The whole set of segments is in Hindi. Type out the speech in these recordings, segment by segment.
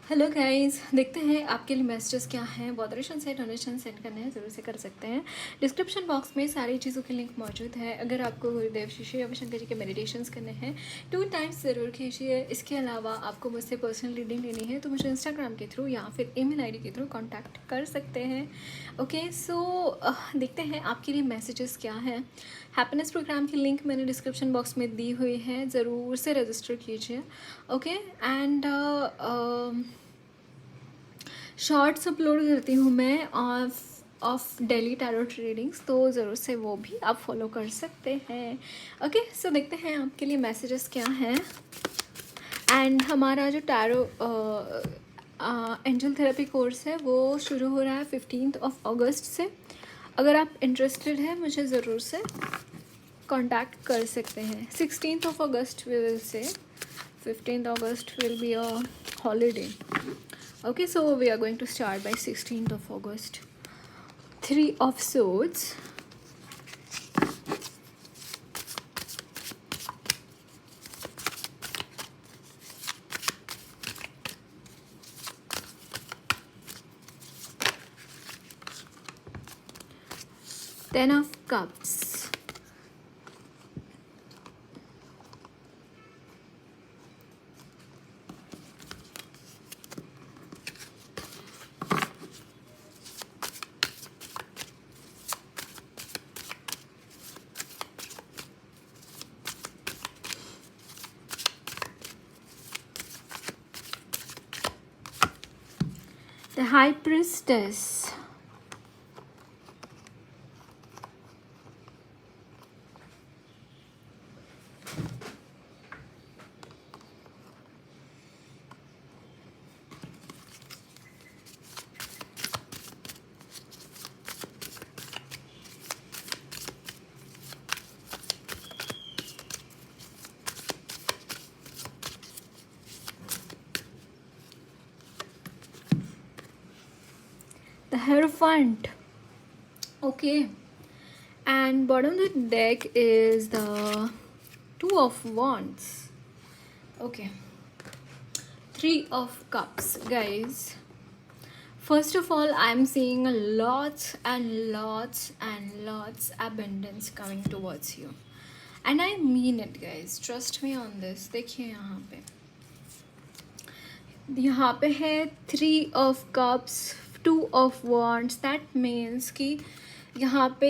हेलो गाइस, देखते हैं आपके लिए मैसेजेस क्या हैं। बहुत डोनेशन सेंड करने हैं, ज़रूर से कर सकते हैं। डिस्क्रिप्शन बॉक्स में सारी चीज़ों के लिंक मौजूद है। अगर आपको गुरुदेव श्री श्री रविशंकर जी के मेडिटेशंस करने हैं 2 टाइम्स ज़रूर कीजिए। इसके अलावा आपको मुझसे पर्सनल रीडिंग लेनी है तो मुझे इंस्टाग्राम के थ्रू या फिर ईमेल आईडी के थ्रू कॉन्टैक्ट कर सकते हैं। ओके, सो देखते हैं आपके लिए मैसेजेस क्या हैं। हैप्पीनेस प्रोग्राम की लिंक मैंने डिस्क्रिप्शन बॉक्स में दी हुई है, ज़रूर से रजिस्टर कीजिए। ओके, एंड शॉर्ट्स अपलोड करती हूँ मैं ऑफ डेली टैरो ट्रेडिंग्स, तो ज़रूर से वो भी आप फॉलो कर सकते हैं। ओके, सो देखते हैं आपके लिए मैसेजेस क्या हैं। एंड हमारा जो टैरो एंजल थेरेपी कोर्स है वो शुरू हो रहा है 15 अगस्त से। अगर आप इंटरेस्टेड हैं मुझे ज़रूर से कांटेक्ट कर सकते हैं। 16 अगस्त we will say, 15 August will be a holiday. Okay, so we are going to start by 16th August. 3 of Swords. Ten of Cups. The High Priestess. The Hierophant. Okay, and bottom of the deck is the Two of Wands. Okay, 3 of Cups, guys. First of all, I'm seeing lots and lots and lots abundance coming towards you, and I mean it, guys. Trust me on this. देखिए यहाँ पे है 3 of Cups, 2 of Wands. That means कि यहाँ पे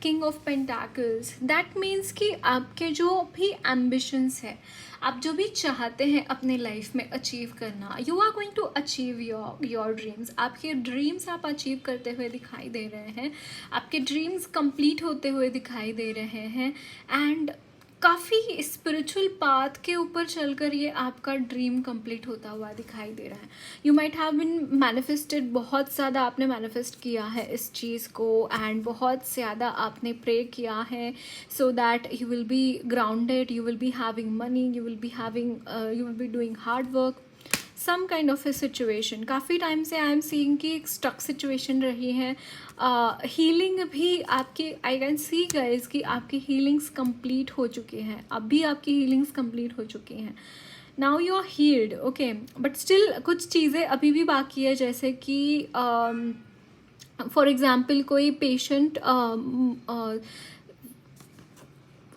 king of pentacles. That means कि आपके जो भी एम्बिशंस है, आप जो भी चाहते हैं अपने लाइफ में अचीव करना, you are going to achieve your dreams. आपके ड्रीम्स आप अचीव करते हुए दिखाई दे रहे हैं, आपके ड्रीम्स कंप्लीट होते हुए दिखाई दे रहे हैं। एंड काफ़ी स्पिरिचुअल पाथ के ऊपर चलकर ये आपका ड्रीम कंप्लीट होता हुआ दिखाई दे रहा है। You might have been manifested, बहुत ज़्यादा आपने मैनिफेस्ट किया है इस चीज़ को, एंड बहुत ज़्यादा आपने प्रे किया है so that you will be grounded, you will be having money, you will be doing hard work, some kind of a situation. काफ़ी टाइम से आई एम सीइंग कि एक स्टक सिचुएशन रही है। हीलिंग भी आपकी, आई कैन सी गाइज कि आपकी हीलिंग्स कंप्लीट हो चुकी हैं। अब भी आपकी हीलिंग्स कंप्लीट हो चुकी हैं। Now you are healed, okay, but still कुछ चीज़ें अभी भी बाकी है, जैसे कि फॉर एग्ज़ाम्पल कोई पेशेंट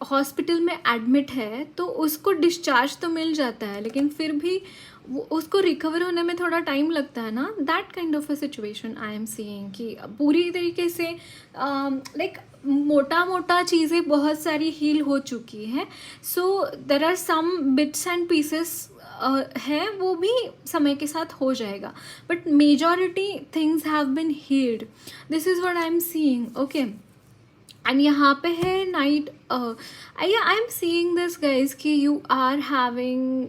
हॉस्पिटल में एडमिट है तो उसको डिस्चार्ज तो मिल जाता है, लेकिन फिर भी उसको रिकवर होने में थोड़ा टाइम लगता है ना। That kind of a situation I am seeing कि पूरी तरीके से लाइक मोटा मोटा चीज़ें बहुत सारी हील हो चुकी हैं। So there are some bits and pieces है, वो भी समय के साथ हो जाएगा, but majority things have been healed. This is what I am seeing. Okay, and यहाँ पे है knight. I am seeing this guys कि you are having,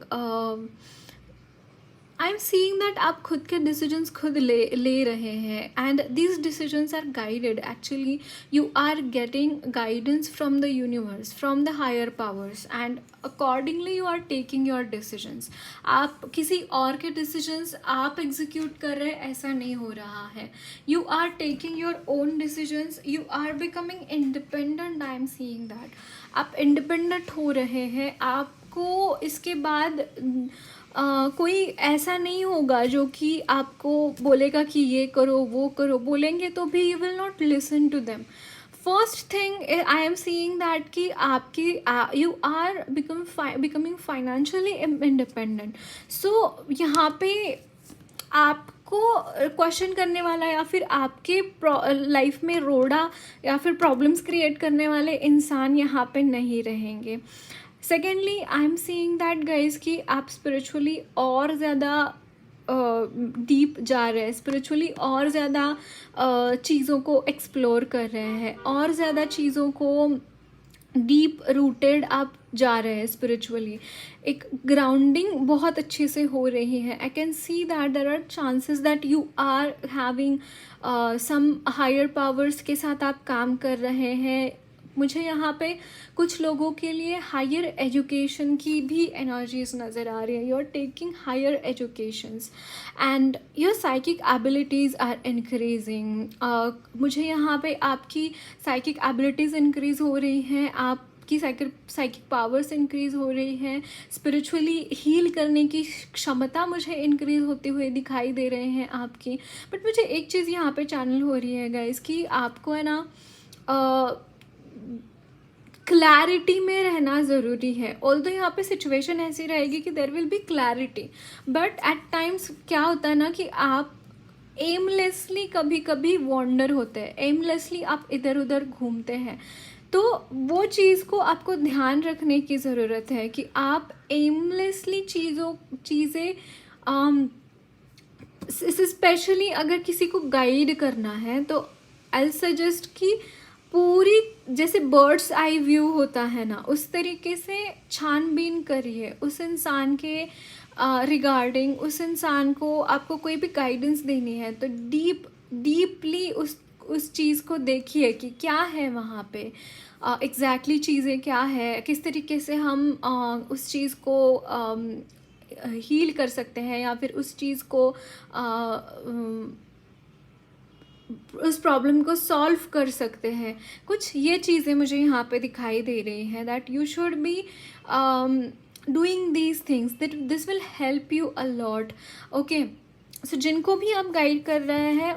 I am seeing that आप खुद के डिसीजंस खुद ले रहे हैं, and these decisions are guided. Actually you are getting guidance from the universe, from the higher powers, and accordingly you are taking your decisions. आप किसी और के डिसीजंस आप एग्जीक्यूट कर रहे हैं ऐसा नहीं हो रहा है। You are taking your own decisions, you are becoming independent. I am seeing that आप इंडिपेंडेंट हो रहे हैं, आप आपको इसके बाद कोई ऐसा नहीं होगा जो कि आपको बोलेगा कि ये करो वो करो, बोलेंगे तो भी you will not listen to them. First thing I am seeing that कि आपकी you are becoming financially independent. So यहाँ पे आपको क्वेश्चन करने वाला या फिर आपके लाइफ में रोड़ा या फिर प्रॉब्लम्स क्रिएट करने वाले इंसान यहाँ पे नहीं रहेंगे. Secondly I am seeing that guys कि आप स्पिरिचुअली और ज़्यादा डीप जा रहे हैं, स्पिरिचुअली और ज़्यादा चीज़ों को एक्सप्लोर कर रहे हैं, और ज़्यादा चीज़ों को डीप रूटेड आप जा रहे हैं स्पिरिचुअली. एक ग्राउंडिंग बहुत अच्छे से हो रही है. I can see that there are chances that you are having some higher powers के साथ आप काम कर रहे हैं. मुझे यहाँ पे कुछ लोगों के लिए हायर एजुकेशन की भी एनर्जीज नज़र आ रही है. You are taking higher educations and your psychic abilities are increasing. मुझे यहाँ पे आपकी साइकिक एबिलिटीज़ इंक्रीज़ हो रही हैं, आपकी साइकिक पावर्स इंक्रीज़ हो रही हैं, स्पिरिचुअली हील करने की क्षमता मुझे इंक्रीज़ होते हुए दिखाई दे रहे हैं आपकी. बट मुझे एक चीज़ यहाँ पे चैनल हो रही है गाइस कि आपको है ना क्लैरिटी में रहना ज़रूरी है. ऑल्दो यहाँ पे सिचुएशन ऐसी रहेगी कि there will be clarity, but at times क्या होता है ना कि आप एमलेसली कभी कभी वॉन्डर होते हैं, एमलेसली आप इधर उधर घूमते हैं. तो वो चीज़ को आपको ध्यान रखने की ज़रूरत है कि आप एमलेसली चीज़ें स्पेशली अगर किसी को गाइड करना है तो आई सजेस्ट कि पूरी जैसे बर्ड्स आई व्यू होता है ना, उस तरीके से छानबीन करिए उस इंसान के रिगार्डिंग. उस इंसान को आपको कोई भी गाइडेंस देनी है तो डीपली उस चीज़ को देखिए कि क्या है वहाँ पे एग्जैक्टली चीज़ें क्या है, किस तरीके से हम उस चीज़ को हील कर सकते हैं या फिर उस चीज़ को उस प्रॉब्लम को सॉल्व कर सकते हैं. कुछ ये चीज़ें मुझे यहाँ पे दिखाई दे रही हैं that you should be doing these things, that this will help you a lot. Okay, so जिनको भी आप गाइड कर रहे हैं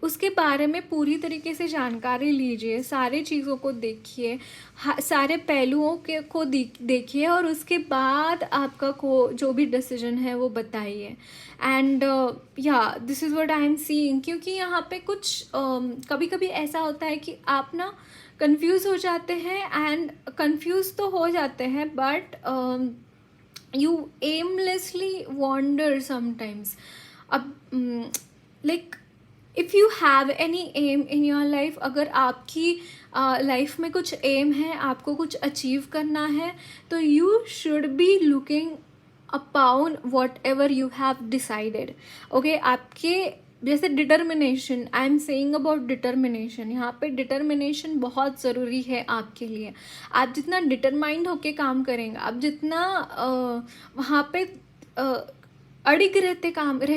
उसके बारे में पूरी तरीके से जानकारी लीजिए, सारे चीज़ों को देखिए, सारे पहलुओं को देखिए और उसके बाद आपका जो भी डिसीजन है वो बताइए. एंड या this is what I am seeing. क्योंकि यहाँ पे कुछ कभी कभी ऐसा होता है कि आप ना कंफ्यूज हो जाते हैं, एंड कंफ्यूज तो हो जाते हैं but you aimlessly wander sometimes. अब like if you have any aim in your life, अगर आपकी लाइफ में कुछ एम है, आपको कुछ अचीव करना है, तो you should be looking upon what ever you have decided. Okay, आपके जैसे determination, I am saying about determination. यहाँ पे डिटर्मिनेशन बहुत ज़रूरी है आपके लिए. आप जितना डिटरमाइंड होके काम करेंगे, आप जितना वहाँ पे अड़िग रह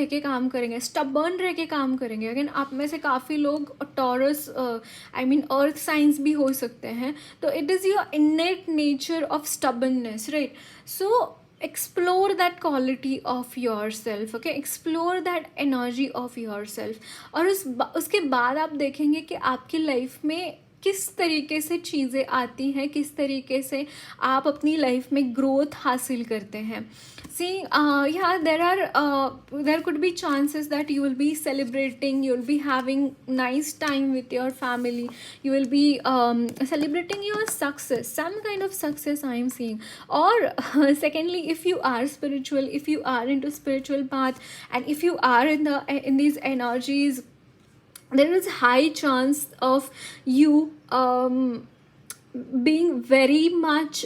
के काम करेंगे, स्टबर्न रह के काम करेंगे. अगेन आप में से काफ़ी लोग taurus I mean earth science भी हो सकते हैं, तो it is your इनेट nature of stubbornness, right. So explore that quality of your self. Okay, explore that energy of your self. और उसके बाद आप देखेंगे कि आपकी लाइफ में किस तरीके से चीज़ें आती हैं, किस तरीके से आप अपनी लाइफ में ग्रोथ हासिल करते हैं. See, yeah, there could be chances that you will be celebrating, you will be having nice time with your family, you will be celebrating your success, some kind of success I am seeing. Or secondly, if you are spiritual, if you are into spiritual path, and if you are in these energies, there is high chance of you being very much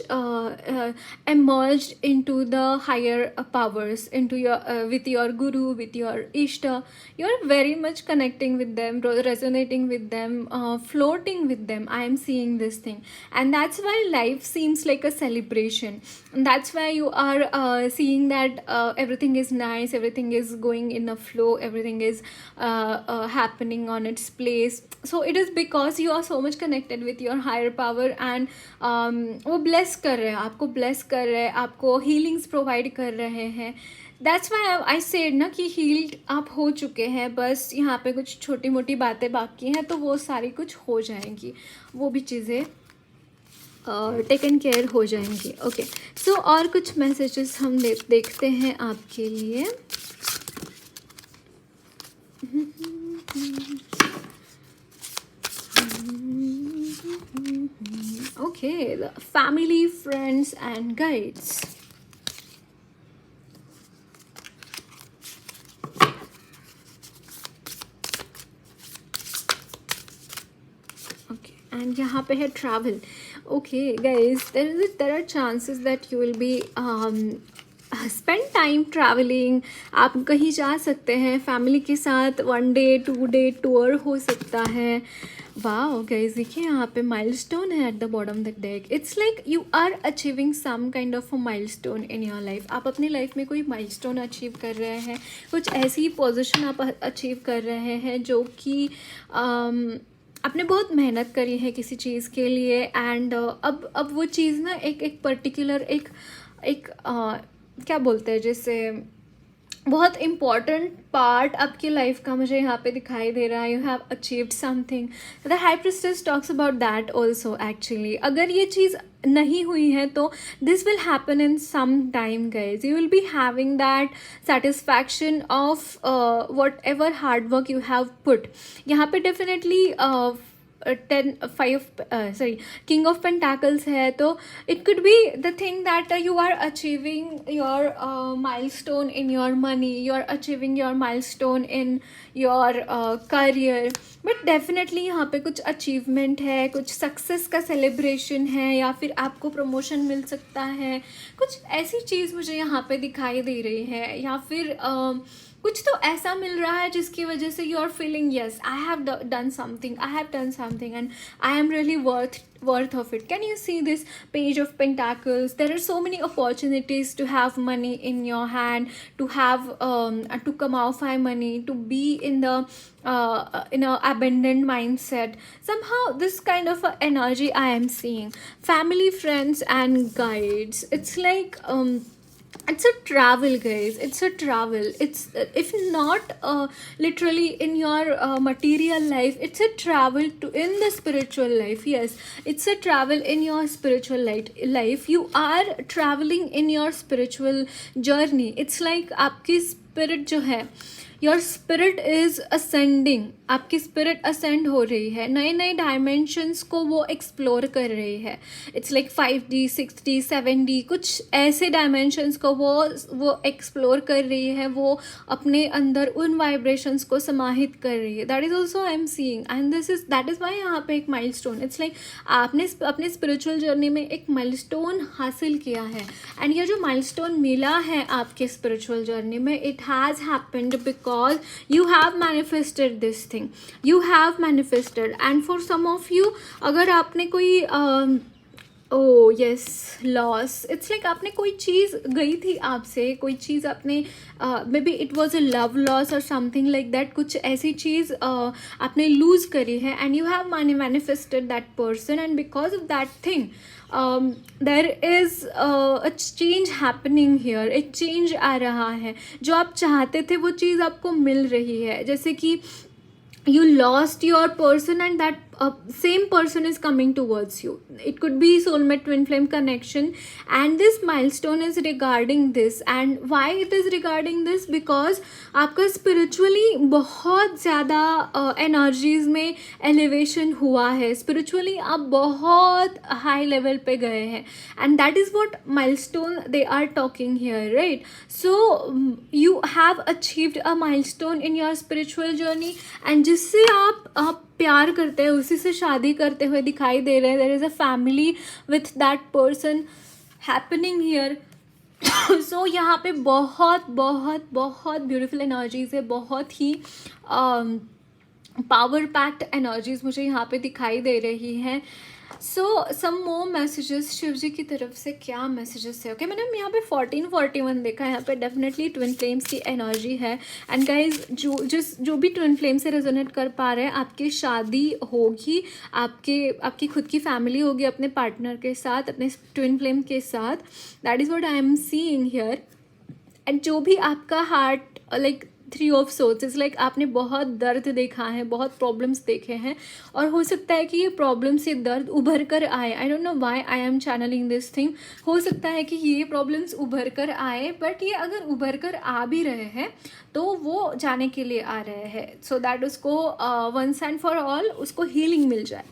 emerged into the higher powers, into your with your guru, with your ishta. You're very much connecting with them, resonating with them, floating with them. I am seeing this thing, and that's why life seems like a celebration. And that's why you are seeing that everything is nice, everything is going in a flow, everything is happening on its place. So it is because you are so much connected with your higher power, and वो ब्लेस कर रहे हैं, आपको ब्लेस कर रहे हैं, आपको हीलिंग्स प्रोवाइड कर रहे हैं. दैट्स वाई आई सेड ना कि हील्ड आप हो चुके हैं, बस यहाँ पे कुछ छोटी मोटी बातें बाकी हैं, तो वो सारी कुछ हो जाएंगी, वो भी चीज़ें टेकन केयर हो जाएंगी. ओके, सो और कुछ मैसेजेस हम देखते हैं आपके लिए. Okay, the family, friends and guides. Okay, and यहाँ पे है travel. Okay guys, there are chances that you will be spend time traveling. आप कहीं जा सकते हैं फैमिली के साथ, 1 day 2 day टूर हो सकता है. वाओ गाइस, देखिए यहाँ पे माइलस्टोन है at the bottom the deck. It's like you are achieving some kind of a milestone in your life. आप अपनी लाइफ में कोई माइलस्टोन अचीव कर रहे हैं, कुछ ऐसी पोजीशन आप अचीव कर रहे हैं जो कि आपने बहुत मेहनत करी है किसी चीज़ के लिए. एंड अब वो चीज़ ना एक पर्टिकुलर एक क्या बोलते हैं, जैसे बहुत इम्पॉर्टेंट पार्ट आपकी लाइफ का मुझे यहाँ पे दिखाई दे रहा है. You have achieved something. The high priestess talks about that also. Actually अगर ये चीज़ नहीं हुई है तो this will happen in some time guys. You will be having that satisfaction of whatever hard work you have put. यहाँ पे डेफिनेटली King of Pentacles है, तो it could be the thing that you are achieving your milestone in your money, you are achieving your milestone in your career. But definitely यहाँ पे कुछ अचीवमेंट है, कुछ सक्सेस का सेलिब्रेशन है, या फिर आपको प्रमोशन मिल सकता है. कुछ ऐसी चीज़ मुझे यहाँ पे दिखाई दे रही है, या फिर कुछ तो ऐसा मिल रहा है जिसकी वजह से you are feeling yes I have done something and I am really worth of it. Can you see this page of pentacles? There are so many opportunities to have money in your hand, to have to kamao money, to be in the in a abundant mindset. Somehow this kind of energy I am seeing. Family, friends and guides. It's like it's a travel guys, it's a travel. It's if not literally in your material life, it's a travel to in the spiritual life. Yes, it's a travel in your spiritual life. You are traveling in your spiritual journey. It's like आपकी spirit जो है, योर स्पिरिट इज़ असेंडिंग. आपकी स्पिरिट असेंड हो रही है, नए नए डायमेंशंस को वो एक्सप्लोर कर रही है. It's like 5D 6D 7D, कुछ ऐसे डायमेंशंस को वो एक्सप्लोर कर रही है, वो अपने अंदर उन वाइब्रेशंस को समाहित कर रही है. That is also I am seeing, and that is why यहाँ पे एक माइलस्टोन. इट्स लाइक आपने अपने स्पिरिचुअल जर्नी में एक माइलस्टोन हासिल किया है, एंड ये जो माइलस्टोन मिला है आपके स्पिरिचुअल जर्नी में, it has happened because you have manifested this thing. You have manifested, and for some of you, अगर आपने कोई oh yes, loss. It's like आपने कोई चीज़ गई थी आपसे, कोई चीज़ आपने maybe it was a love loss or something like that. कुछ ऐसी चीज़ आपने lose करी है, and you have manifested that person, and because of that thing there is a change happening here. एक change आ रहा है, जो आप चाहते थे वो चीज़ आपको मिल रही है. जैसे कि you lost your person and that same person is coming towards you. It could be soulmate twin flame connection, and this milestone is regarding this. And why it is regarding this? Because आपका spiritually बहुत ज़्यादा energies में elevation हुआ है, spiritually आप बहुत high level पे गए हैं, and that is what milestone they are talking here, right? So you have achieved a milestone in your spiritual journey, and जिससे आप प्यार करते हैं, उसी से शादी करते हुए दिखाई दे रहे हैं. There is a family with that person happening here. So यहाँ पे बहुत बहुत बहुत ब्यूटीफुल एनर्जीज है, बहुत ही पावर पैक्ड एनर्जीज मुझे यहाँ पे दिखाई दे रही हैं. सो सम मोर मैसेजेस शिव जी की तरफ से क्या मैसेजेस है? ओके मैंने यहाँ पे 1441 देखा है, यहाँ पे डेफिनेटली ट्विन फ्लेम्स की एनर्जी है। एंड गाइज जो भी ट्विन फ्लेम से रेजोनेट कर पा रहे हैं, आपकी शादी होगी, आपकी खुद की फैमिली होगी अपने पार्टनर के साथ, अपने ट्विन फ्लेम के साथ। That is what I am seeing here. And जो भी आपका heart like 3 of sorts is like आपने बहुत दर्द देखा है, बहुत प्रॉब्लम्स देखे हैं, और हो सकता है कि ये प्रॉब्लम्स, ये दर्द उभर कर आए। I don't know why I am channelling this thing. हो सकता है कि ये प्रॉब्लम्स उभर कर आए, बट ये अगर उभर कर आ भी रहे हैं तो वो जाने के लिए आ रहे हैं, सो दैट उसको वंस एंड फॉर ऑल उसको हीलिंग मिल जाए।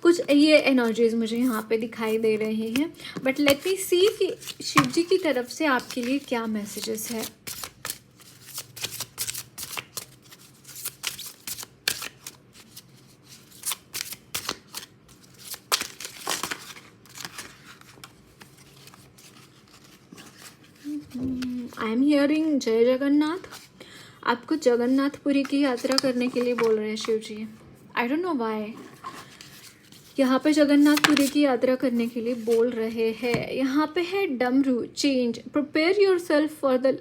कुछ ये एनर्जीज मुझे यहाँ पे दिखाई दे रही हैं, बट लेट मी सी कि शिव जी की तरफ से आपके लिए क्या मैसेजेस है। आई एम हियरिंग जय जगन्नाथ। आपको जगन्नाथपुरी की यात्रा करने के लिए बोल रहे हैं शिव जी। आई डोंट नो व्हाई यहाँ पे जगन्नाथपुरी की यात्रा करने के लिए बोल रहे हैं। यहाँ पे है डमरू change, prepare yourself for the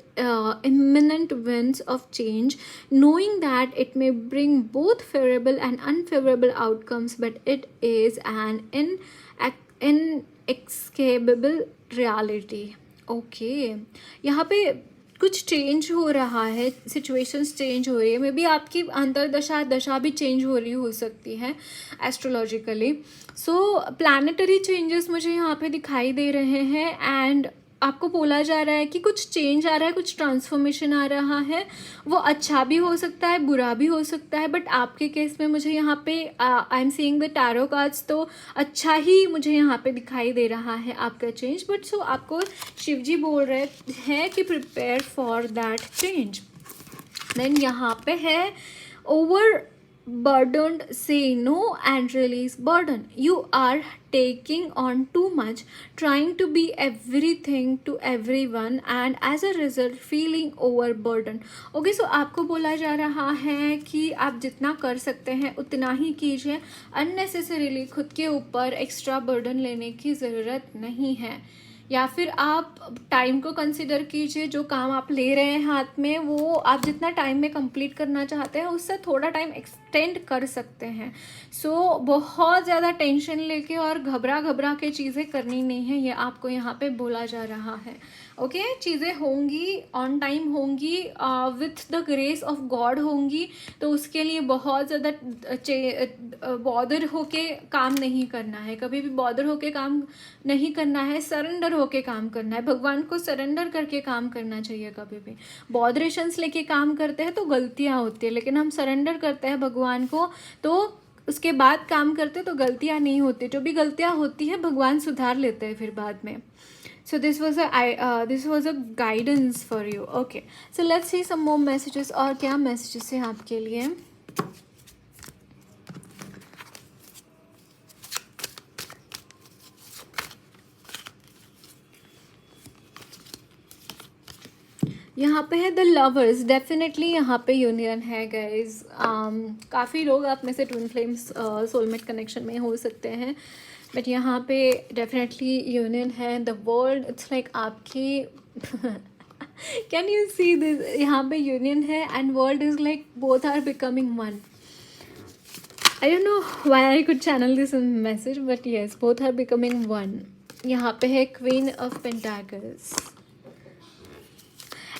imminent winds of change, knowing that it may bring both favourable and unfavourable outcomes, but it is an inescapable reality. Okay, यहाँ पे कुछ चेंज हो रहा है, सिचुएशंस चेंज हो रही है, मे बी आपकी अंतरदशा दशा भी चेंज हो रही हो सकती है एस्ट्रोलॉजिकली। सो प्लानिटरी चेंजेस मुझे यहाँ पे दिखाई दे रहे हैं, एंड आपको बोला जा रहा है कि कुछ चेंज आ रहा है, कुछ ट्रांसफॉर्मेशन आ रहा है। वो अच्छा भी हो सकता है, बुरा भी हो सकता है, बट आपके केस में मुझे यहाँ पे आई am seeing the tarot cards, तो अच्छा ही मुझे यहाँ पे दिखाई दे रहा है आपका चेंज। बट सो आपको शिव जी बोल रहे हैं कि prepare for that change. Then यहाँ पे है over burdened, say no and release burden. You are taking on too much, trying to be everything to everyone, and as a result feeling overburdened. Okay, so आपको बोला जा रहा है कि आप जितना कर सकते हैं उतना ही कीजिए, अननेसेसरीली खुद के ऊपर एक्स्ट्रा बर्डन लेने की ज़रूरत नहीं है। या फिर आप टाइम को कंसिडर कीजिए, जो काम आप ले रहे हैं हाथ में वो आप जितना टाइम में कंप्लीट करना चाहते हैं उससे थोड़ा टाइम एक्सटेंड कर सकते हैं। सो बहुत ज़्यादा टेंशन लेके और घबरा के चीज़ें करनी नहीं है, ये आपको यहाँ पे बोला जा रहा है। ओके, चीज़ें होंगी, ऑन टाइम होंगी, with the grace of God होंगी, तो उसके लिए बहुत ज़्यादा बॉदर होके काम नहीं करना है, कभी भी बॉदर होके काम नहीं करना है, सरेंडर होके काम करना है, भगवान को सरेंडर करके काम करना चाहिए। कभी भी बॉदरेशंस लेके काम करते हैं तो गलतियाँ होती है, लेकिन हम सरेंडर करते हैं भगवान को तो उसके बाद काम करते तो गलतियाँ नहीं होती। जो भी गलतियाँ होती है भगवान सुधार लेते हैं फिर बाद में। So this was a guidance for you. Okay, so let's see some more messages. और क्या messages हैं आपके लिए? यहाँ पे है द लवर्स, डेफिनेटली यहाँ पे यूनियन है गाइज। काफ़ी लोग आप में से ट्विन फ्लेम्स सोलमेट कनेक्शन में हो सकते हैं, बट यहाँ पे डेफिनेटली यूनियन है। द वर्ल्ड इट्स लाइक आपकी कैन यू सी दिस, यहाँ पे यूनियन है and world is like both are becoming one. I don't know why I could channel this message, but yes both are becoming one. यहाँ पे है queen of pentacles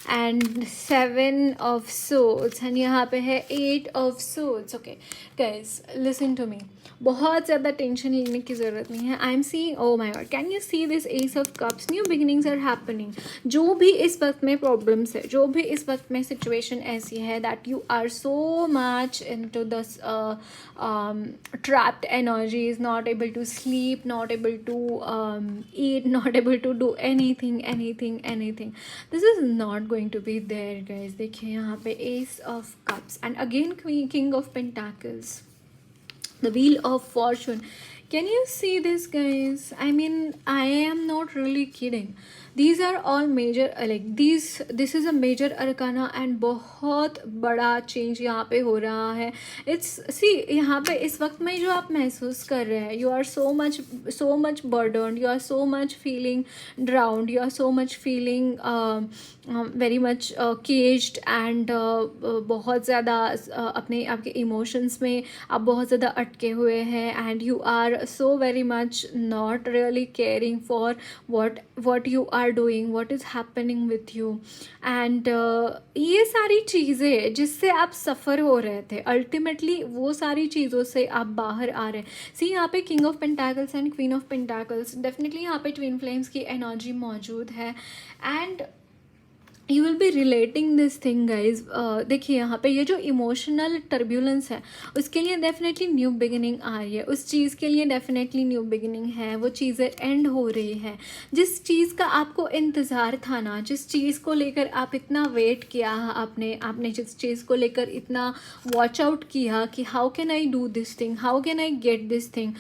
and 7 of swords, and यहाँ पे है 8 of swords. Okay guys listen to me, बहुत ज़्यादा टेंशन लेने की ज़रूरत नहीं है। I am seeing, oh my god, can you see this ace of cups, new beginnings are happening. जो भी इस वक्त में प्रॉब्लम्स है, जो भी इस वक्त में सिचुएशन ऐसी है that you are so much into the trapped energies, not able to sleep, not able to eat, not able to do anything. This is not going to be there guys. देखिए यहाँ पे ace of cups and again king of pentacles, the wheel of fortune. Can you see this guys? I mean, I am not really kidding. These are all major like this is a major arcana and बहुत बड़ा चेंज यहाँ पे हो रहा है. इट्स सी यहाँ पे इस वक्त में जो आप महसूस कर रहे हैं, you are so much burden, you are so much feeling drowned, you are so much feeling very much caged and बहुत ज़्यादा अपने आपके इमोशंस में आप बहुत ज़्यादा अटके हुए हैं and you are so very much not really caring for what you are doing, what is happening with you and ये सारी चीज़ें जिससे आप सफ़र हो रहे थे, अल्टीमेटली वो सारी चीज़ों से आप बाहर आ रहे हैं. सी यहाँ पे king of pentacles and queen of pentacles, definitely यहाँ पे ट्विन फ्लेम्स की एनर्जी मौजूद है and you will B relating this thing guys. देखिए यहाँ पे ये जो इमोशनल टर्ब्यूलेंस है उसके लिए डेफिनेटली न्यू बिगिनिंग आ रही है, उस चीज़ के लिए डेफिनेटली न्यू बिगिनिंग है. वो चीज़ें एंड हो रही है. जिस चीज़ का आपको इंतज़ार था ना, जिस चीज़ को लेकर आप इतना वेट किया, आपने जिस चीज़ को लेकर इतना वॉच आउट किया कि how can I do this thing, how can I get this thing,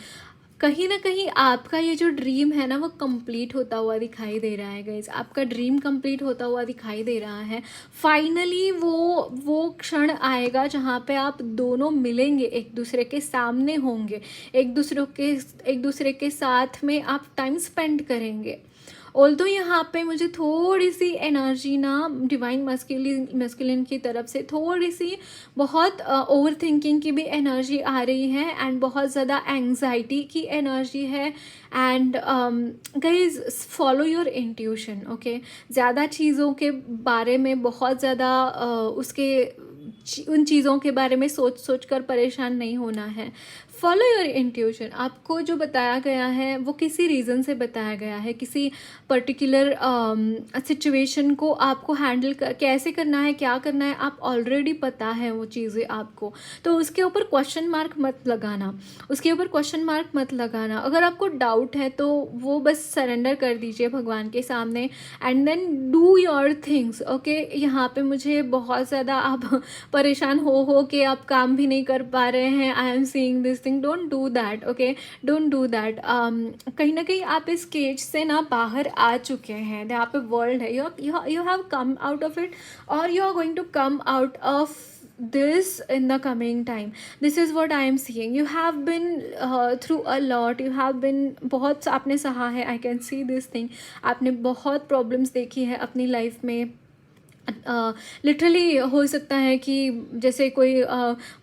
कहीं ना कहीं आपका ये जो ड्रीम है ना वो कंप्लीट होता हुआ दिखाई दे रहा है गाइज. आपका ड्रीम कंप्लीट होता हुआ दिखाई दे रहा है. फाइनली वो क्षण आएगा जहाँ पे आप दोनों मिलेंगे, एक दूसरे के सामने होंगे, एक दूसरे के साथ में आप टाइम स्पेंड करेंगे. ऑल्दो यहाँ पे मुझे थोड़ी सी एनर्जी ना डिवाइन मस्कुलिन की तरफ से थोड़ी सी बहुत ओवर थिंकिंग की भी एनर्जी आ रही है एंड बहुत ज़्यादा एंग्जाइटी की एनर्जी है. And guys follow your intuition. Okay, ज़्यादा चीज़ों के बारे में बहुत ज़्यादा उन चीज़ों के बारे में सोच कर परेशान नहीं होना है. Follow your intuition. आपको जो बताया गया है वो किसी रीज़न से बताया गया है, किसी पर्टिकुलर सिचुएशन को आपको हैंडल कैसे करना है, क्या करना है, आप ऑलरेडी पता है वो चीज़ें आपको. तो उसके ऊपर क्वेश्चन मार्क मत लगाना. अगर आपको डाउट है तो वो बस सरेंडर कर दीजिए भगवान के सामने and then do your things. Okay, यहाँ पे मुझे बहुत ज़्यादा आप परेशान हो के आप काम भी नहीं कर पा रहे हैं, आई am seeing this thing, don't do that. Okay, don't do that. कहीं ना कहीं आप इस केज से ना बाहर आ चुके हैं. यहाँ पे वर्ल्ड है, you have come out of it और you are going to come out of this in the coming time. This is what I am seeing. You have been through a lot. You have been बहुत आपने सहा है. I can see this thing. आपने बहुत प्रॉब्लम्स देखी है अपनी लाइफ में. लिटरली हो सकता है कि जैसे कोई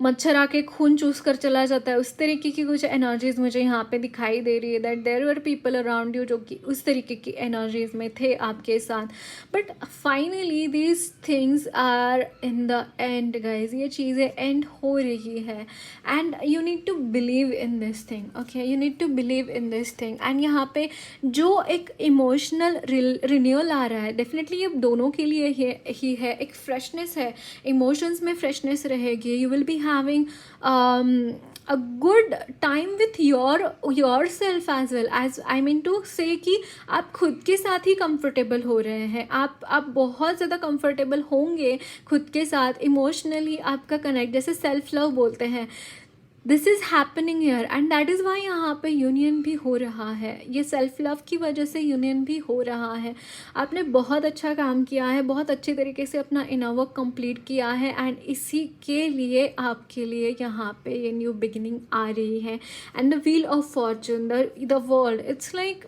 मच्छर आके खून चूस कर चला जाता है, उस तरीके की कुछ एनर्जीज मुझे यहाँ पे दिखाई दे रही है. That there were people around you जो कि उस तरीके की एनर्जीज में थे आपके साथ. But finally these things are in the end guys. ये चीज़ें एंड हो रही है and you need to believe in this thing. Okay, you need to believe in this thing. And यहाँ पे जो एक इमोशनल रिन्यूअल आ रहा है, डेफिनेटली ये दोनों के लिए ही है. एक फ्रेशनेस है, इमोशंस में फ्रेशनेस रहेगी. You will be having a good time with yourself as well. As I mean to say कि आप खुद के साथ ही कंफर्टेबल हो रहे हैं. आप बहुत ज़्यादा कंफर्टेबल होंगे खुद के साथ. इमोशनली आपका कनेक्ट, जैसे सेल्फ लव बोलते हैं, this is happening here and that is why यहाँ पे यूनियन भी हो रहा है. ये सेल्फ लव की वजह से यूनियन भी हो रहा है. आपने बहुत अच्छा काम किया है, बहुत अच्छे तरीके से अपना इनर वर्क कंप्लीट किया है एंड इसी के लिए आपके लिए यहाँ पे ये न्यू बिगिनिंग आ रही है. And the wheel of Fortune, the world, it's like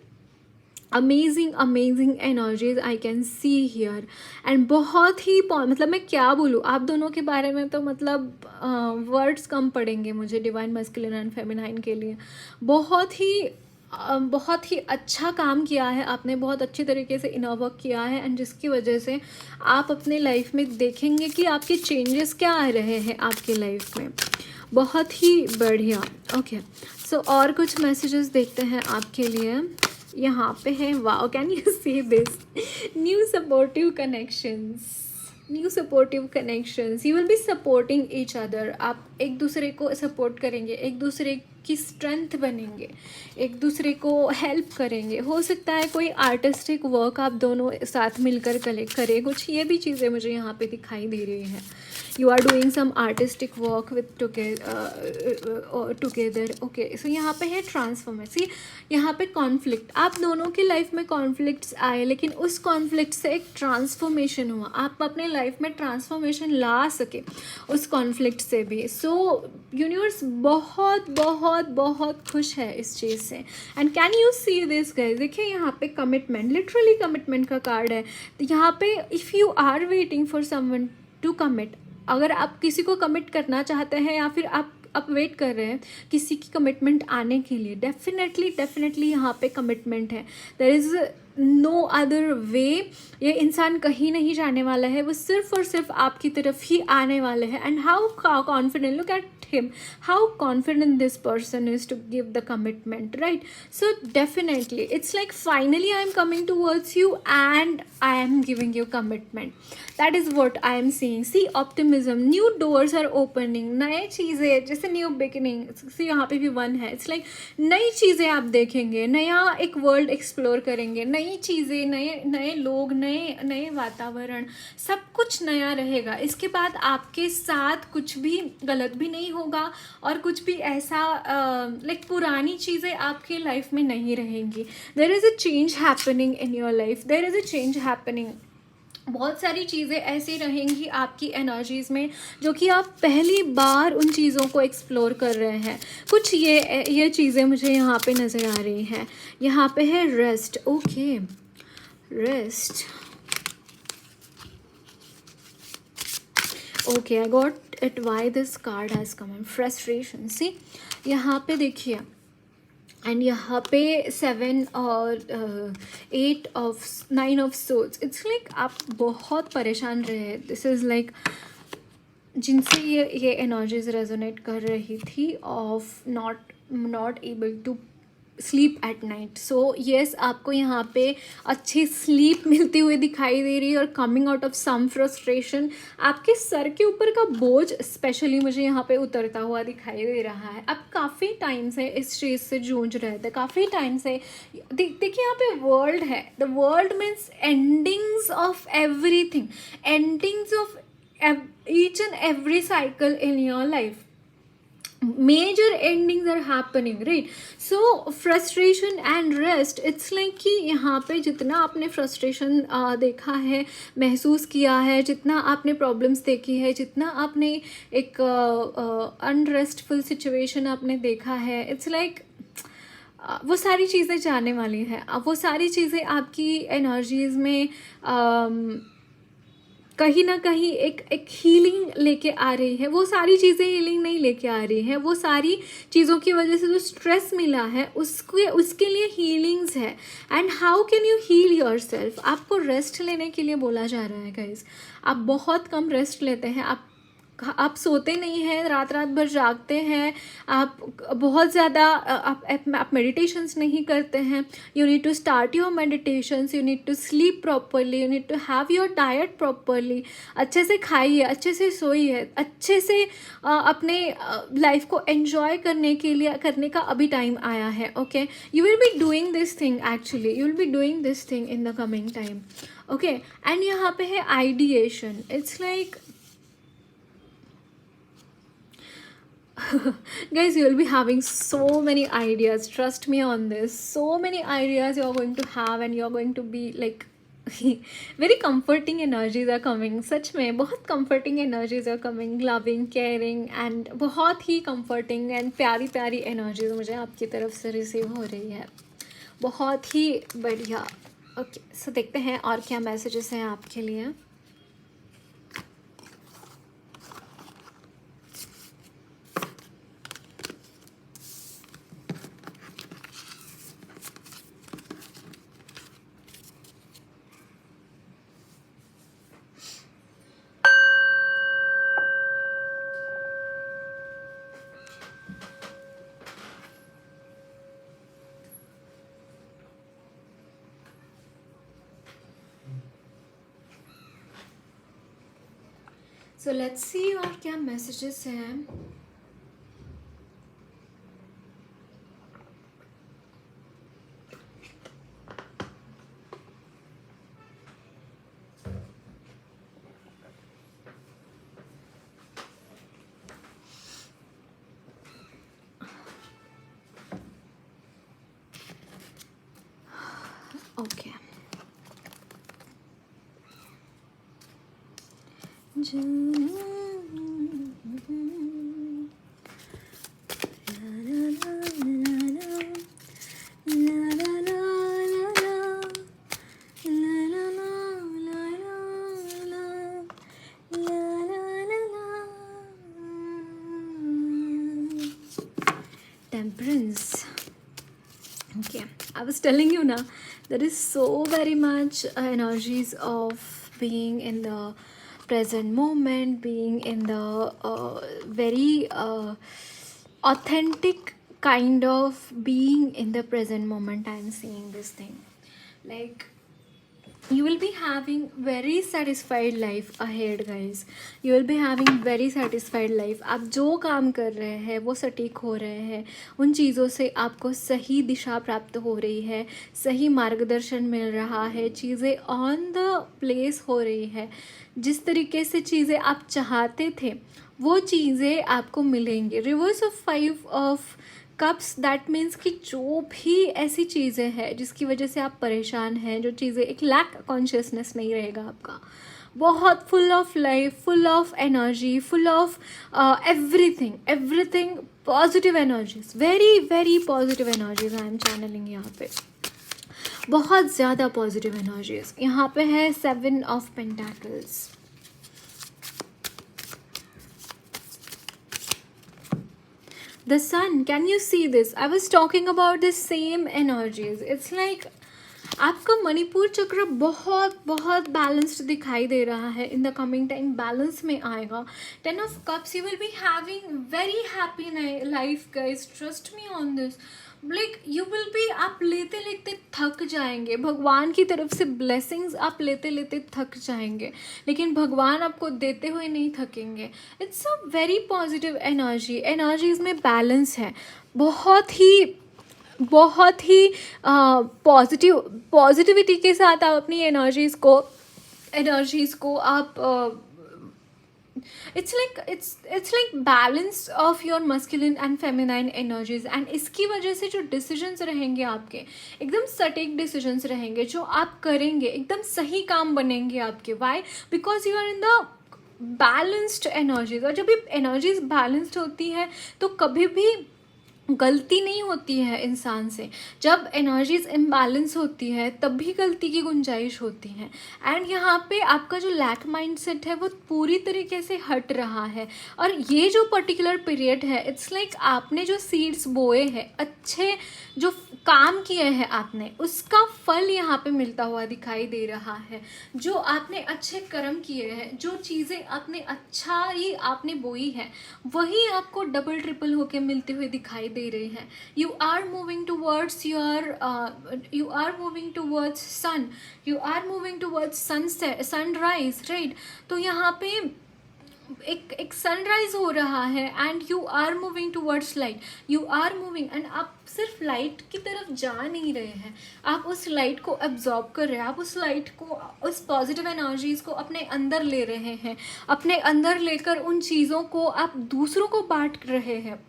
amazing energies I can see here. And बहुत ही मतलब मैं क्या बोलूँ आप दोनों के बारे में, तो मतलब वर्ड्स कम पड़ेंगे मुझे डिवाइन मस्कुलिन एंड फेमिनाइन के लिए. बहुत ही अच्छा काम किया है आपने, बहुत अच्छी तरीके से इनर वर्क किया है एंड जिसकी वजह से आप अपने लाइफ में देखेंगे कि आपके चेंजेस क्या आ रहे हैं आपके लाइफ में. बहुत ही बढ़िया. ओके, सो और कुछ मैसेजेस देखते हैं आपके लिए. यहाँ पे है, wow, can you see this, new supportive connections. You will be supporting each other. आप एक दूसरे को सपोर्ट करेंगे, एक दूसरे आपकी स्ट्रेंथ बनेंगे, एक दूसरे को हेल्प करेंगे। हो सकता है कोई आर्टिस्टिक वर्क आप दोनों साथ मिलकर करें, कुछ ये भी चीज़ें मुझे यहाँ पे दिखाई दे रही हैं। You are doing some artistic work with together. Okay, so यहाँ पे है ट्रांसफॉर्मेसी, यहाँ पे कॉन्फ्लिक्ट, आप दोनों की लाइफ में कॉन्फ्लिक्ट्स आए, लेकिन उस कॉन्फ्लिक्ट से एक ट्रांसफॉर्मेशन हुआ, आप अपने लाइफ में ट्रांसफॉर्मेशन ला सके उस कॉन्फ्लिक्ट से भी। सो यूनिवर्स बहुत बहुत बहुत खुश है इस चीज़ से। And can you see this guys, देखिए यहाँ पे कमिटमेंट, लिटरली कमिटमेंट का कार्ड है। तो यहाँ पे if you are waiting for someone to commit, अगर आप किसी को कमिट करना चाहते हैं या फिर आप वेट कर रहे हैं किसी की कमिटमेंट आने के लिए, डेफिनेटली यहाँ पे कमिटमेंट है। There is no other way, ये इंसान कहीं नहीं जाने वाला है, वो सिर्फ और सिर्फ आपकी तरफ ही आने वाले हैं। And how confident, look at him, how confident this person is to give the commitment, right? So definitely it's like finally I am coming towards you and I am giving you commitment. That is what I am seeing. See, optimism, new doors are opening, नए चीज़ें, जैसे न्यू बिगिनिंग, see यहाँ पे भी वन है। इट्स लाइक नई चीज़ें आप देखेंगे, नया एक वर्ल्ड एक्सप्लोर करेंगे, नई चीज़ें, नए लोग, नए वातावरण, सब कुछ नया रहेगा। इसके बाद आपके साथ कुछ भी गलत भी नहीं होगा और कुछ भी ऐसा लाइक पुरानी चीज़ें आपकी लाइफ में नहीं रहेंगी। There is a change happening in your life, there is a change happening. बहुत सारी चीज़ें ऐसी रहेंगी आपकी एनर्जीज़ में जो कि आप पहली बार उन चीज़ों को एक्सप्लोर कर रहे हैं। कुछ ये चीज़ें मुझे यहाँ पे नज़र आ रही हैं। यहाँ पे है rest. Okay, rest. Okay, I got it why this card has come in. Frustration, see यहाँ पे देखिए, एंड यहाँ पे 7 और 8 of 9 of swords. It's like आप बहुत परेशान रहे। दिस इज़ लाइक जिनसे ये एनर्जीज रेजोनेट कर रही थी of not able to sleep at night. So yes, आपको यहाँ पे अच्छी स्लीप मिलती हुई दिखाई दे रही है और coming out of some frustration. आपके सर के ऊपर का बोझ स्पेशली मुझे यहाँ पे उतरता हुआ दिखाई दे रहा है। आप काफ़ी टाइम से इस चीज़ से जूझ रहे थे, काफ़ी टाइम से। देखिए यहाँ पे वर्ल्ड है, the world means endings of everything, endings of each and every cycle in your life. Major endings are happening, right? So frustration and rest, it's like कि यहाँ पे जितना आपने frustration देखा है, महसूस किया है, जितना आपने problems देखी है, जितना आपने एक unrestful situation आपने देखा है, it's like वो सारी चीज़ें जाने वाली हैं। वो सारी चीज़ें आपकी एनर्जीज़ में कहीं ना कहीं एक हीलिंग लेके आ रही है। वो सारी चीज़ें हीलिंग नहीं लेके आ रही हैं, वो सारी चीज़ों की वजह से जो स्ट्रेस मिला है उसके लिए हीलिंग्स है। And how can you heal yourself? आपको रेस्ट लेने के लिए बोला जा रहा है गाइज। आप बहुत कम रेस्ट लेते हैं, आप सोते नहीं हैं, रात भर जागते हैं, आप बहुत ज़्यादा आप मेडिटेशंस नहीं करते हैं। You need to start your meditations, you need to sleep properly, you need to have your diet properly. अच्छे से खाइए, अच्छे से सोइए, अच्छे से अपने लाइफ को एन्जॉय करने का अभी टाइम आया है। Okay, you will be doing this thing, actually you will be doing this thing in the coming time. Okay, and यहाँ पे है ideation. It's like guys, you will be having so many ideas, trust me on this. So many ideas you are going to have and you are going to be like very comforting energies are coming. सच में बहुत comforting energies are coming, loving, caring and बहुत ही comforting and प्यारी प्यारी energies मुझे आपकी तरफ से रिसीव हो रही है। बहुत ही बढ़िया। ओके, सो देखते हैं और क्या मैसेजेस हैं आपके लिए। सो लेट्स सी और क्या मैसेजेस हैं। Okay, Temperance. Okay, I was telling you now, there is so very much energies of being in the present moment, being in the very authentic kind of being in the present moment. I'm seeing this thing, like you will be having very satisfied life ahead, guys. You will be having very satisfied life. आप जो काम कर रहे हैं वो सटीक हो रहे हैं, उन चीज़ों से आपको सही दिशा प्राप्त हो रही है, सही मार्गदर्शन मिल रहा है, चीज़ें ऑन द प्लेस हो रही है, जिस तरीके से चीज़ें आप चाहते थे वो चीज़ें आपको मिलेंगी. Reverse of 5 of cups, that means कि जो भी ऐसी चीज़ें हैं जिसकी वजह से आप परेशान हैं, जो चीज़ें, एक लैक कॉन्शियसनेस नहीं रहेगा आपका, बहुत full of life, full of energy, full of everything positive energies, very very positive energies I am channelling. यहाँ पे बहुत ज़्यादा पॉजिटिव एनर्जीज. यहाँ पे है 7 of pentacles. The sun, can you see this? I was talking about the same energies. It's like आपका मणिपुर चक्र बहुत बहुत बैलेंस्ड दिखाई दे रहा है. In the coming time balance में आएगा. 10 of cups, you will be having very happy life guys, trust me on this. Like you will B, आप लेते लेते थक जाएंगे. भगवान की तरफ से ब्लेसिंग्स आप लेते लेते थक जाएंगे, लेकिन भगवान आपको देते हुए नहीं थकेंगे. It's a very positive energy. Energies में बैलेंस है. बहुत ही पॉजिटिविटी के साथ आप अपनी एनर्जीज़ को आप it's like balance of your masculine and feminine energies. And इसकी वजह से जो डिसीजंस रहेंगे आपके, एकदम सटीक डिसीजंस रहेंगे. जो आप करेंगे एकदम सही काम बनेंगे आपके. Why? Because you are in the balanced energies. और जब भी एनर्जीज बैलेंस्ड होती है तो कभी भी गलती नहीं होती है इंसान से. जब एनर्जीज इम्बैलेंस होती है तब भी गलती की गुंजाइश होती है. एंड यहाँ पे आपका जो लैक माइंडसेट है वो पूरी तरीके से हट रहा है. और ये जो पर्टिकुलर पीरियड है, इट्स लाइक आपने जो सीड्स बोए हैं, अच्छे जो काम किए हैं आपने, उसका फल यहाँ पे मिलता हुआ दिखाई दे रहा है. जो आपने अच्छे कर्म किए हैं, जो चीज़ें आपने अच्छाई आपने बोई है, वही आपको डबल ट्रिपल होके मिलते हुए दिखाई दे रहे हैं. You are moving towards sun, you are moving towards sunrise, right. तो यहाँ पे एक सनराइज हो रहा है and you are moving towards light. You are moving and आप सिर्फ लाइट की तरफ जा नहीं रहे हैं, आप उस लाइट को एब्जॉर्ब कर रहे हैं. आप उस लाइट को, उस पॉजिटिव एनर्जीज को अपने अंदर ले रहे हैं. अपने अंदर लेकर उन चीज़ों को आप दूसरों को बांट रहे हैं.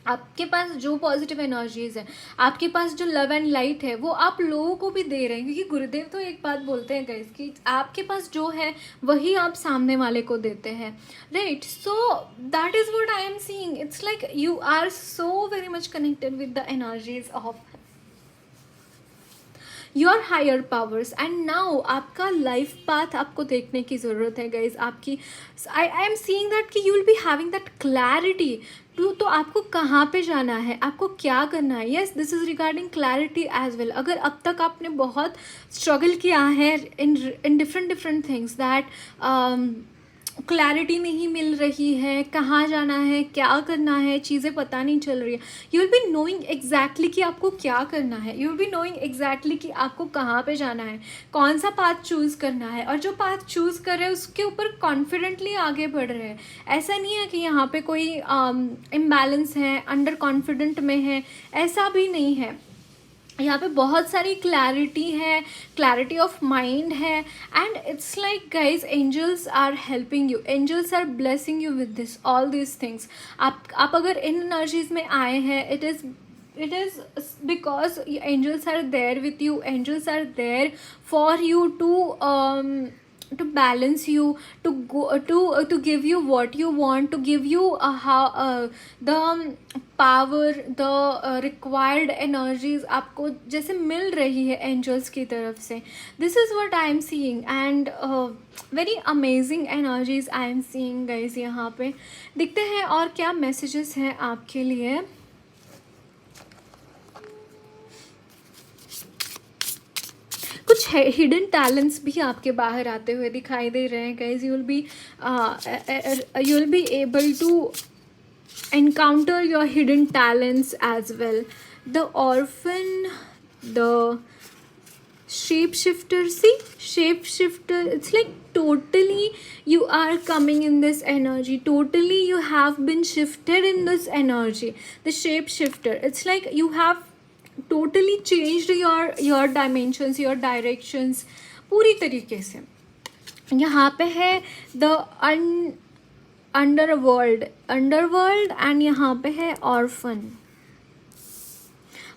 आपके पास जो पॉजिटिव एनर्जीज है, आपके पास जो लव एंड लाइट है, वो आप लोगों को भी दे रहे हैं. क्योंकि गुरुदेव तो एक बात बोलते हैं गाइस कि आपके पास जो है वही आप सामने वाले को देते हैं, right. So that is what I am seeing. It's like you are so very much connected with the energies of your higher powers. And now आपका लाइफ पाथ आपको देखने की ज़रूरत है गाइज. आपकी आई एम सीइंग दैट कि you will be having that clarity तो आपको कहाँ पे जाना है, आपको क्या करना है. Yes, this is regarding clarity as well. अगर अब तक आपने बहुत स्ट्रगल किया है in different things, that clarity नहीं मिल रही है, कहाँ जाना है, क्या करना है, चीज़ें पता नहीं चल रही है. You will be knowing exactly कि आपको क्या करना है. You will be knowing exactly कि आपको कहाँ पे जाना है, कौन सा पाथ चूज़ करना है. और जो पाथ चूज़ कर रहे हैं उसके ऊपर कॉन्फिडेंटली आगे बढ़ रहे हैं. ऐसा नहीं है कि यहाँ पे कोई इम्बैलेंस है, अंडर कॉन्फिडेंट में है, ऐसा भी नहीं है. यहाँ पे बहुत सारी क्लैरिटी है, क्लैरिटी ऑफ माइंड है. And it's like guys, angels are helping you, angels are blessing you with this all this things. आप अगर इन एनर्जीज में आए हैं, it is it is because angels are there with you. Angels are there for you to balance you, to go to give you what you want, to give you how the power, the required energies आपको जैसे मिल रही है angels की तरफ से. This is what I am seeing and very amazing energies I am seeing guys. यहाँ पे दिखते हैं और क्या messages हैं आपके लिए. कुछ हिडन टैलेंट्स भी आपके बाहर आते हुए दिखाई दे रहे हैं guys. You will be able to encounter your hidden talents as well. The orphan, the shapeshifter, see, shapeshifter, it's like totally you are coming in this energy, totally you have been shifted in this energy. The shapeshifter, it's like you have totally changed your dimensions, your directions पूरी तरीके से. यहाँ पे है the अंडरवर्ल्ड एंड यहाँ पे है ऑर्फन.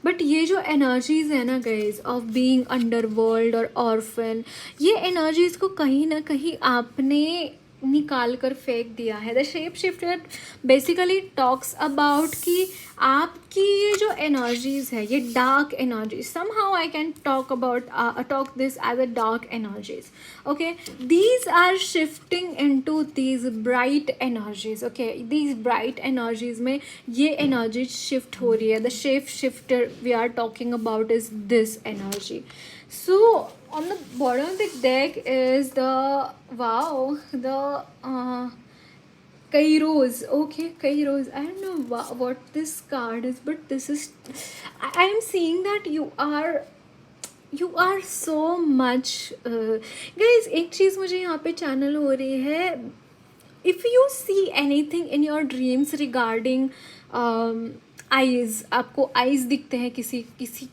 बट ये जो एनर्जीज है ना गाइज ऑफ बीइंग अंडरवर्ल्ड और ऑर्फन, ये एनर्जीज को कहीं ना कहीं आपने निकाल कर फेंक दिया है. The shape shifter basically talks about कि आपकी ये जो एनर्जीज है, ये dark energies, somehow I can talk this as a dark energies. Okay, these are shifting into these bright energies. Okay, these bright energies में ये एनर्जी शिफ्ट हो रही है. The shape shifter we are talking about is this energy. So on the bottom of the deck is the Kairos. Okay, Kairos. I don't know what this card is, but this is, I am seeing that you are so much guys. एक चीज़ मुझे यहाँ पे चैनल हो रही है. If you see anything in your dreams regarding eyes, आपको आइज़ दिखते हैं किसी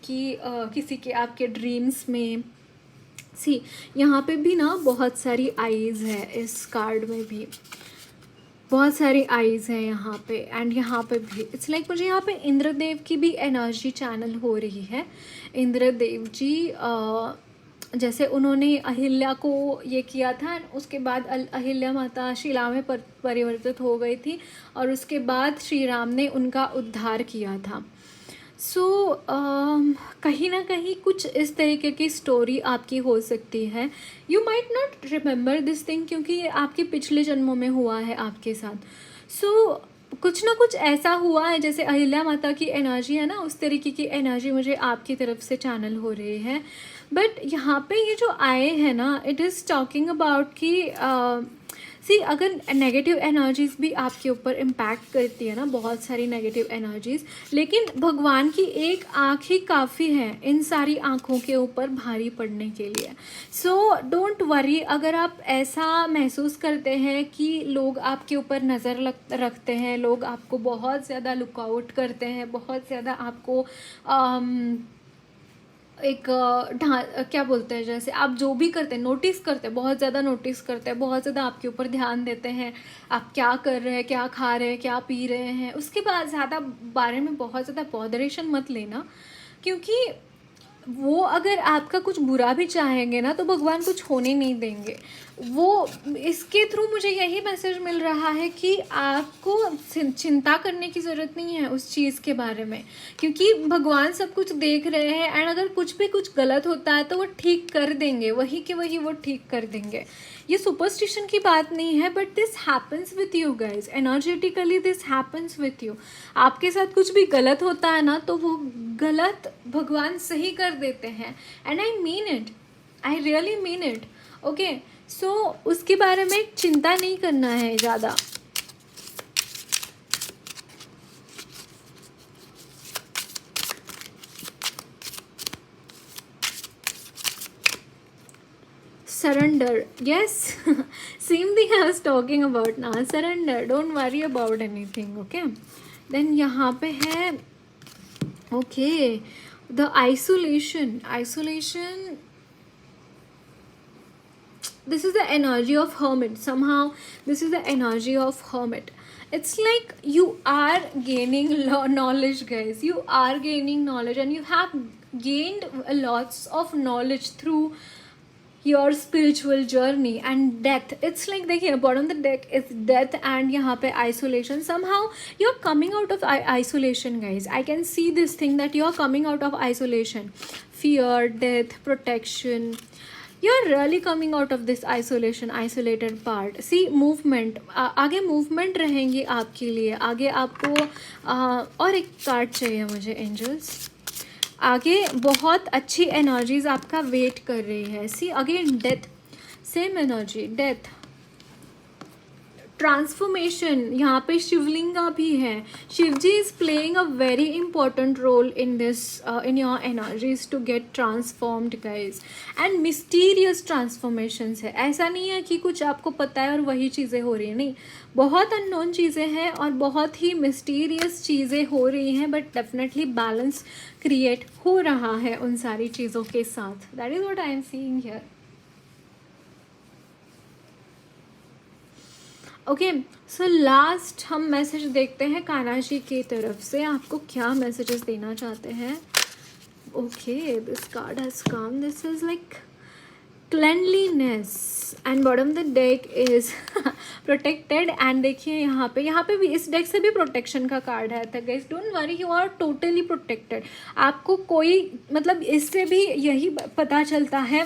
के आपके ड्रीम्स में. सी, यहाँ पे भी ना बहुत सारी आइज़ है. इस कार्ड में भी बहुत सारी आइज़ है यहाँ पे. एंड यहाँ पे भी इट्स लाइक मुझे यहाँ पे इंद्रदेव की भी एनर्जी चैनल हो रही है. इंद्रदेव जी जैसे उन्होंने अहिल्या को ये किया था, उसके बाद अहिल्या माता शिला में परिवर्तित हो गई थी और उसके बाद श्री राम ने उनका उद्धार किया था. सो कहीं ना कहीं कुछ इस तरीके की स्टोरी आपकी हो सकती है. You might not remember this thing क्योंकि ये आपके पिछले जन्मों में हुआ है आपके साथ. सो कुछ ना कुछ ऐसा हुआ है, जैसे अहिल्या माता की एनर्जी है ना, उस तरीके की एनर्जी मुझे आपकी तरफ से चैनल हो रही है. बट यहाँ पे ये जो आए हैं ना, इट इज़ टॉकिंग अबाउट कि सी, अगर नेगेटिव एनर्जीज भी आपके ऊपर इम्पैक्ट करती है ना, बहुत सारी नेगेटिव एनर्जीज, लेकिन भगवान की एक आँख ही काफ़ी है इन सारी आँखों के ऊपर भारी पड़ने के लिए. सो डोंट वरी. अगर आप ऐसा महसूस करते हैं कि लोग आपके ऊपर नज़र रखते हैं, लोग आपको बहुत ज़्यादा लुकआउट करते हैं, बहुत ज़्यादा आपको एक क्या बोलते हैं, जैसे आप जो भी करते हैं नोटिस करते हैं, बहुत ज़्यादा नोटिस करते हैं, बहुत ज़्यादा आपके ऊपर ध्यान देते हैं, आप क्या कर रहे हैं, क्या खा रहे हैं, क्या पी रहे हैं, उसके बाद ज़्यादा बारे में बहुत ज़्यादा बॉदरेशन मत लेना. क्योंकि वो अगर आपका कुछ बुरा भी चाहेंगे ना तो भगवान कुछ होने नहीं देंगे. वो इसके थ्रू मुझे यही मैसेज मिल रहा है कि आपको चिंता करने की ज़रूरत नहीं है उस चीज़ के बारे में, क्योंकि भगवान सब कुछ देख रहे हैं. एंड अगर कुछ भी कुछ गलत होता है तो वो ठीक कर देंगे, वही के वही वो ठीक कर देंगे. ये सुपरस्टिशन की बात नहीं है, but this happens with you guys. Energetically this happens with you. आपके साथ कुछ भी गलत होता है ना तो वो गलत भगवान सही कर देते हैं. And I mean it, I really mean it. Okay, so उसके बारे में चिंता नहीं करना है ज़्यादा. Surrender, yes. Same thing I was talking about now. Surrender, don't worry about anything. Okay, then यहाँ पे है okay, the isolation. This is the energy of hermit. Somehow this is the energy of hermit. It's like you are gaining knowledge, guys. You are gaining knowledge, and you have gained lots of knowledge through your spiritual journey. And death, it's like देखिए bottom of the deck is death, and यहाँ पे isolation. Somehow you're coming out of isolation, guys. I can see this thing that you're coming out of isolation, fear, death, protection. You're really coming out of this isolation, isolated part. See movement, आगे movement रहेंगी आपके लिए. आगे आपको और एक कार्ड चाहिए मुझे, एंजल्स. आगे बहुत अच्छी एनर्जीज आपका वेट कर रही है. See again death, same energy, death, transformation. यहाँ पे शिवलिंगा भी है. Shiva ji is playing a very important role in this, in your energies to get transformed, guys. And mysterious transformations है. ऐसा नहीं है कि कुछ आपको पता है और वही चीज़ें हो रही हैं, नहीं. बहुत अननोन चीज़ें हैं और बहुत ही मिस्टीरियस चीज़ें हो रही हैं, बट डेफिनेटली बैलेंस क्रिएट हो रहा है उन सारी चीज़ों के साथ. That is what I am seeing here. Okay, so last हम मैसेज देखते हैं कान्हा जी की तरफ से. आपको क्या मैसेजेस देना चाहते हैं? Okay, this card has come. This is like cleanliness, and bottom the deck is protected. And देखिए यहाँ पे भी इस डेक से भी प्रोटेक्शन का कार्ड है. तो guys don't worry, you are totally protected. आपको कोई मतलब इससे भी यही पता चलता है,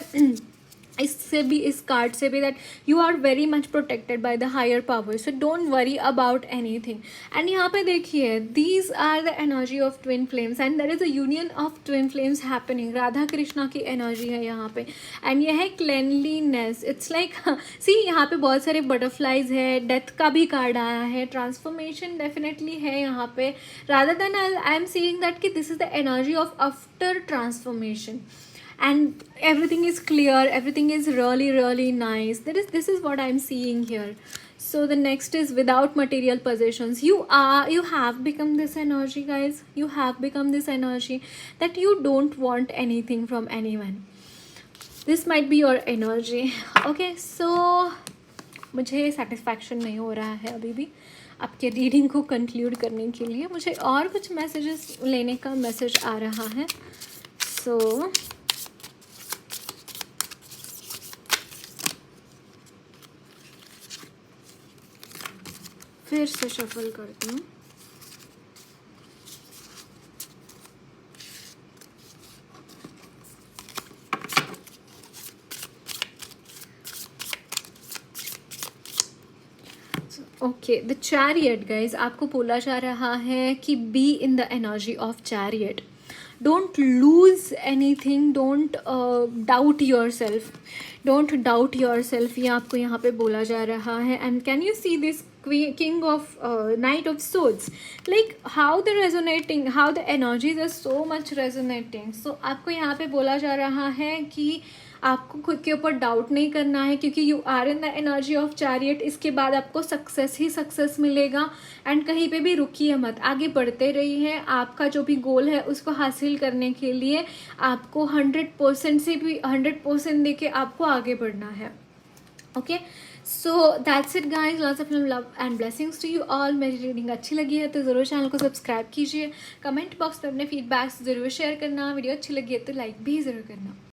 इससे भी, इस कार्ड से भी, that you are very much protected by the higher power. So don't worry about anything. And यहाँ पे देखिए, these are the energy of twin flames, and there is a union of twin flames happening. Radha Krishna की एनर्जी है यहाँ पे. एंड यह है क्लेनलीनेस. इट्स लाइक सी, यहाँ पे बहुत सारे बटरफ्लाइज है. डेथ का भी कार्ड आया है. ट्रांसफॉर्मेशन डेफिनेटली है यहाँ पे. Rather than I am seeing that कि this is the energy of after transformation. And everything is clear, everything is really really nice. This is what I'm seeing here. So the next is without material possessions. You have become this energy, guys. You have become this energy that you don't want anything from anyone. This might be your energy. Okay, so मुझे सेटिस्फैक्शन नहीं हो रहा है अभी भी आपके रीडिंग को कंक्लूड करने के लिए. मुझे और कुछ मैसेजेस लेने का मैसेज आ रहा है. सो फिर से शफल करती हूँ. Okay, the chariot, guys. आपको बोला जा रहा है कि be in the energy of chariot. Don't lose anything, don't doubt your self, don't doubt your self. ये आपको यहाँ पे बोला जा रहा है. And can you see this king of knight of swords, like how the resonating, how the energies are so much resonating. So आपको यहाँ पे बोला जा रहा है कि आपको खुद के ऊपर डाउट नहीं करना है, क्योंकि you are in the energy of chariot. इसके बाद आपको सक्सेस ही सक्सेस मिलेगा. एंड कहीं पे भी रुकिए मत, आगे बढ़ते रहिए. आपका जो भी गोल है उसको हासिल करने के लिए आपको 100% से भी 100% देके आपको आगे बढ़ना है. Okay, so that's it guys. Lots of love and blessings to you all. मेरी रीडिंग अच्छी लगी है तो ज़रूर चैनल को सब्सक्राइब कीजिए. कमेंट बॉक्स में अपने फीडबैक्स ज़रूर शेयर करना. वीडियो अच्छी लगी है तो लाइक भी ज़रूर करना.